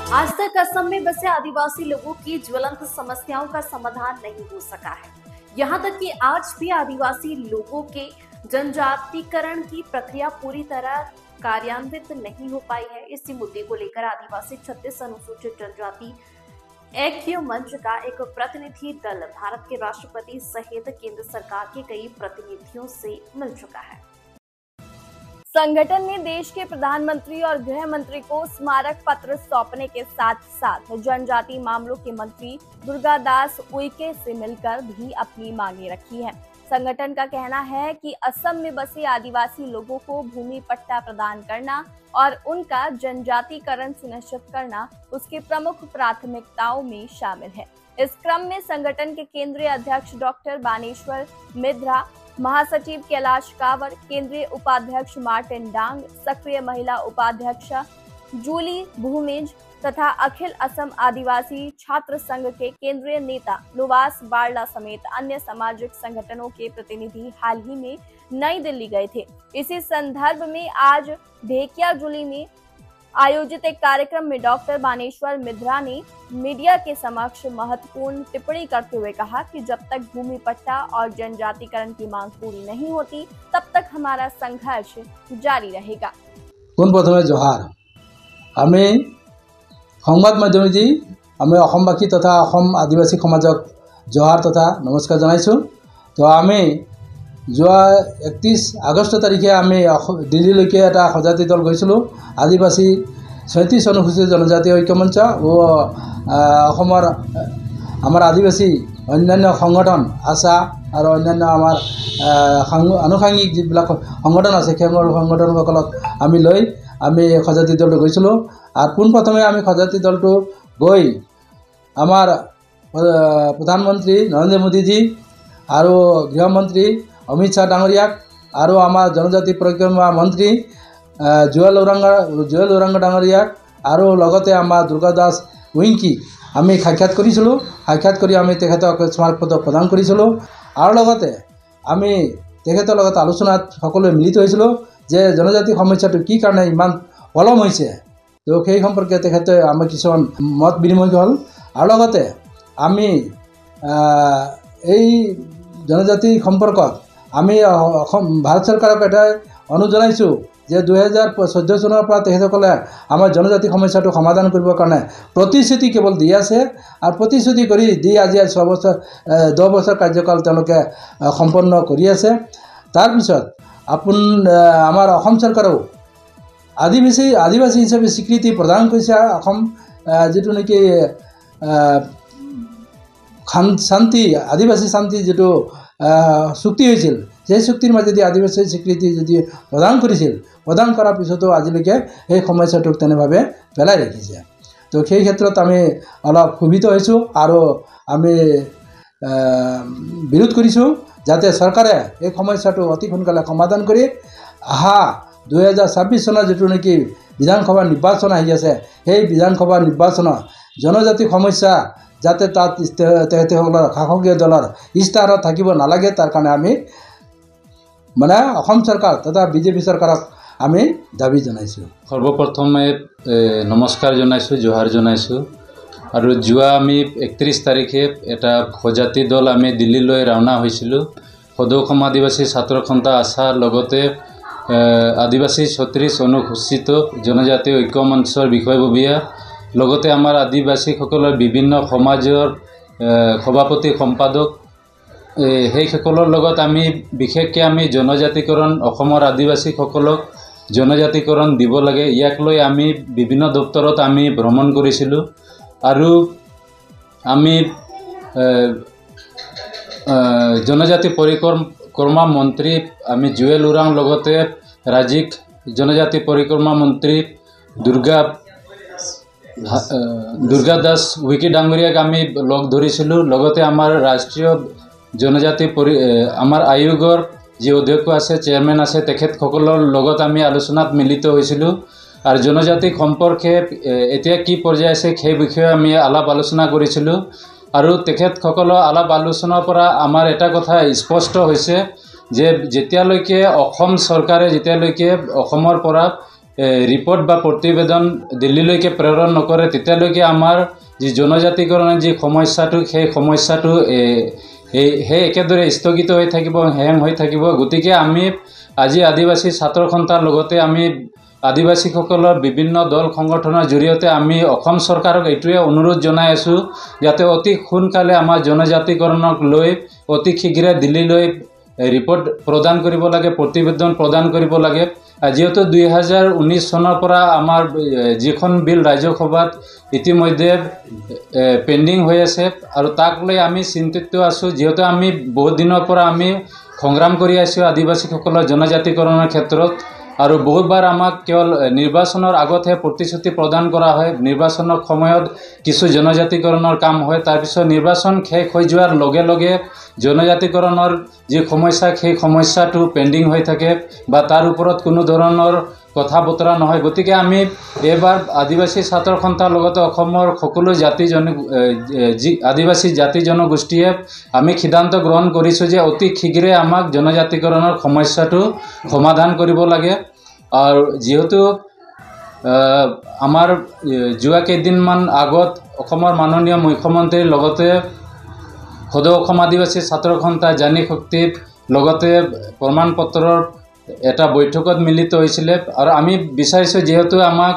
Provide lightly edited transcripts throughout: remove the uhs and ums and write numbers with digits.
आज तक असम में बसे आदिवासी लोगों की ज्वलंत समस्याओं का समाधान नहीं हो सका है। यहाँ तक कि आज भी आदिवासी लोगों के जनजातीकरण की प्रक्रिया पूरी तरह कार्यान्वित नहीं हो पाई है। इसी मुद्दे को लेकर आदिवासी 36 अनुसूचित जनजाति ऐक्य मंच का एक प्रतिनिधि दल भारत के राष्ट्रपति सहित केंद्र सरकार के कई प्रतिनिधियों से मिल चुका है। संगठन ने देश के प्रधानमंत्री और गृह मंत्री को स्मारक पत्र सौंपने के साथ साथ जनजातीय मामलों के मंत्री दुर्गादास उइके से मिलकर भी अपनी मांगे रखी हैं। संगठन का कहना है कि असम में बसे आदिवासी लोगों को भूमि पट्टा प्रदान करना और उनका जनजातीकरण सुनिश्चित करना उसकी प्रमुख प्राथमिकताओं में शामिल है। इस क्रम में संगठन के केंद्रीय अध्यक्ष डॉक्टर बानेश्वर मिध्रा, महासचिव कैलाश कावर, केंद्रीय उपाध्यक्ष मार्टिन डांग, सक्रिय महिला उपाध्यक्ष जूली भूमिज तथा अखिल असम आदिवासी छात्र संघ के केंद्रीय नेता लुवास बारला समेत अन्य सामाजिक संगठनों के प्रतिनिधि हाल ही में नई दिल्ली गए थे। इसी संदर्भ में आज ढेकियाजुली में आयोजित एक कार्यक्रम में डॉक्टर बानेश्वर मिध्रा ने मीडिया के समक्ष महत्वपूर्ण टिप्पणी करते हुए कहा कि जब तक भूमि पट्टा और जनजातीकरण की मांग पूरी नहीं होती तब तक हमारा संघर्ष जारी रहेगा। प्रथमे जोहार आमी संबाद माध्यमेदी आमी असमबासी तथा असम आदिवासी समाजक जोहार तथा नमस्कार जनाइछो। तो आमी जो 31 আগষ্ট तारिखे आमी दिल्लीলৈকে এটা সজাতি দল গৈছিলোঁ। आदिवासी 37 अनुसूचित जनजाति ऐक्य मंच और आमार आदिवासी अन्यान्य संगठन आशा और अन्यान्य आमार आनुषंगिक जिबिलाक संगठन आछे संगठनসকলক आमी লৈ आमी सजाति दल গৈছিলোঁ। और पोनप्रथमे आमी सजाति दलটো गई आमार प्रधानमंत्री नरेंद्र मोदी जी और गृहमंत्री अमित शाह डांगरियाक और आमार जनजाति परिक्रमा मंत्री जुएल ओरांग डांगरियाक और लगते आमार दुर्गादास उइंकी आमी साक्षात करिছিলোঁ। साक्षात करी आमी तेखेतक स्मारक पत्र प्रदान करिছিলোঁ और लगते आमी तेखेतर लगत आलोचनात सकलोৱে मिलित হৈছিলোঁ जे जनजाति समस्याটো की कारण इमान पलम হৈছে। तो সেই সম্পর্কে তেখেতে आमार কিছুমান मत विनिमय हल और लगते आमी এই जनजाति सम्पर्कत आमी भारत सरकारक एटाই अनुरोध जनाइছোঁ जे 2014 চনৰ পৰা তেখেতসকলে आमार जनजाति समस्याটো समाधान কৰিবৰ কাৰণে प्रतिश्रुति केवल दी আছে और प्रतिश्रुति কৰি দি আজি 10 বছৰ কাৰ্যকাল তেওঁলোকে সম্পন্ন কৰি আছে। তাৰ পিছত आमार असम सरकारेও आदिवासी हिसापे स्वीकृति प्रदान কৰিছে। असम जेटु नेকি शांति आदिवासी शांति जो चुक्ति হৈছিল সেই চুক্তিৰ মাজেদি आदिवासी स्वीकृति যদি प्रदान কৰিছিল प्रदान কৰাৰ পিছতো আজিলৈকে এই সমস্যাটোক তেনেভাৱে পেলাই ৰাখিছে। তো সেই ক্ষেত্ৰত আমি অলপ ক্ষুভিত হৈছোঁ আৰু আমি বিৰোধ কৰিছোঁ যাতে চৰকাৰে এই সমস্যাটো অতি সোনকালে সমাধান কৰি আহা 2026 চনৰ যেটো নেকি বিধানসভা নিৰ্বাচন আহি আছে সেই বিধানসভা নিৰ্বাচনৰ জনজাতি সমস্যা যাতে তাত তেখেতসকলৰ শাসকীয় দলৰ ইস্তাহাৰত থাকিব নালাগে তাৰ কাৰণে আমি মানে অসম চৰকাৰ তথা বিজেপি চৰকাৰক আমি দাবী জনাইছোঁ। সৰ্বপ্ৰথমে নমস্কাৰ জনাইছোঁ, জোহাৰ জনাইছোঁ আৰু যোৱা আমি 31 তাৰিখে এটা সজাতি দল আমি দিল্লীলৈ ৰাওনা হৈছিলোঁ। সদৌ অসম আদিবাসী ছাত্ৰ সন্থা আশা লগতে आदिवासी 36 अनुसूचित जनजाति ऐक्य मंचर বিষয়ববীয়া লগতে आमार आदिवासीসকলৰ বিভিন্ন সমাজৰ সভাপতি সম্পাদক সেইসকলৰ লগত আমি বিশেষকৈ আমি জনজাতিকৰণ অসমৰ আদিবাসীসকলক জনজাতিকৰণ দিব লাগে ইয়াক লৈ আমি বিভিন্ন দপ্তৰত আমি ভ্ৰমণ কৰিছিলোঁ আৰু আমি जनजाति परिक्रमा मंत्री आमी जुएल ओरांग लगते राजिक जनजाति परिक्रमा मंत्री दुर्गादास उइके डांगरियाक आमी लग धरिছিলোঁ। लगते आमार राष्ट्रीय जनजाति आमार आयोगर जी अध्यक्ष आछे चेयरमैन आछे तेखेतসকলৰ লগত आमी आलोचनात मिलित হৈছিলোঁ और जनजाति सम्पर्के एतिया की पर्याय आछे সেই বিষয়ে আমি আলাপ আলোচনা কৰিছিলোঁ। और तेखेतসকলৰ आलाप आलोचनार পৰা आमार एटा कथा स्पष्ट হৈছে जे जेतियाলৈকে অসম सरकारे जेतियाলৈকে অসমৰ পৰা ৰিপৰ্ট বা প্ৰতিবেদন দিল্লীলৈকে প্ৰেৰণ নকৰে তেতিয়ালৈকে আমাৰ যি জনজাতিকৰণৰ যি সমস্যাটো সেই সমস্যাটো সেই একেদৰে স্থগিত হৈ থাকিব, হেং হৈ থাকিব। গতিকে আমি আজি আদিবাসী ছাত্ৰ সন্থাৰ লগতে আমি আদিবাসীসকলৰ বিভিন্ন দল সংগঠনৰ জৰিয়তে আমি অসম চৰকাৰক এইটোৱে অনুৰোধ জনাই আছোঁ যাতে অতি সোনকালে আমাৰ জনজাতিকৰণক লৈ অতি শীঘ্ৰে দিল্লীলৈ ৰিপৰ্ট প্ৰদান কৰিব লাগে, প্ৰতিবেদন প্ৰদান কৰিব লাগে। যিহেতু 2019 চনৰ পৰা আমাৰ যিখন বিল ৰাজ্যসভাত ইতিমধ্যে পেণ্ডিং হৈ আছে আৰু তাক লৈ আমি চিন্তিত আছোঁ। যিহেতু আমি বহুত দিনৰ পৰা আমি সংগ্ৰাম কৰি আছোঁ আদিবাসীসকলৰ জনজাতিকৰণৰ ক্ষেত্ৰত আৰু বহুতবাৰ আমাক কেৱল নিৰ্বাচনৰ আগতহে প্ৰতিশ্ৰুতি প্ৰদান কৰা হয়। নিৰ্বাচনৰ সময়ত কিছু জনজাতিকৰণৰ কাম হয়, তাৰপিছত নিৰ্বাচন শেষ হৈ যোৱাৰ লগে লগে জনজাতিকৰণৰ যি সমস্যা সেই সমস্যাটো পেণ্ডিং হৈ থাকে বা তাৰ ওপৰত কোনো ধৰণৰ কথা বতৰা নহয়। গতিকে আমি এইবাৰ আদিবাসী ছাত্ৰ সন্থাৰ লগতে অসমৰ সকলো আদিবাসী জাতি জনগোষ্ঠীয়ে আমি সিদ্ধান্ত গ্ৰহণ কৰিছোঁ যে অতি শীঘ্ৰে আমাক জনজাতিকৰণৰ সমস্যাটো সমাধান কৰিব লাগে। আৰু যিহেতু আমাৰ যোৱা কেইদিনমান আগত অসমৰ মাননীয় মুখ্যমন্ত্ৰীৰ লগতে সদৌ অসম আদিবাসী ছাত্ৰ সন্থা জানি শক্তিৰ লগতে প্ৰমাণ পত্ৰৰ এটা বৈঠকত মিলিত হৈছিলে আৰু আমি বিচাৰিছোঁ যিহেতু আমাক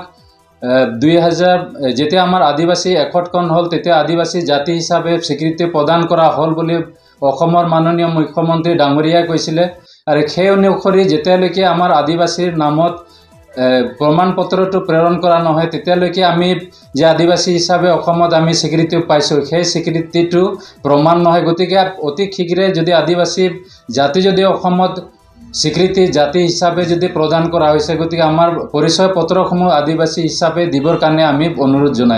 2000 যেতিয়া আমাৰ আদিবাসী একতকৰণ হ'ল তেতিয়া আদিবাসী জাতি হিচাপে স্বীকৃতি প্ৰদান কৰা হ'ল বুলি অসমৰ মাননীয় মুখ্যমন্ত্ৰী ডাঙৰীয়াই কৈছিলে। আৰু সেই অনুসৰি যেতিয়ালৈকে আমাৰ আদিবাসীৰ নামত প্ৰমাণ পত্ৰটো প্ৰেৰণ কৰা নহয় তেতিয়ালৈকে আমি যে আদিবাসী হিচাপে অসমত আমি স্বীকৃতি পাইছোঁ সেই স্বীকৃতিটো প্ৰমাণ নহয়। গতিকে অতি শীঘ্ৰে যদি আদিবাসী জাতি যদি অসমত স্বীকৃতি জাতি হিচাপে যদি প্ৰদান কৰা হৈছে, গতিকে আমাৰ পৰিচয় পত্ৰসমূহ আদিবাসী হিচাপে দিবৰ কাৰণে আমি অনুৰোধ জনাই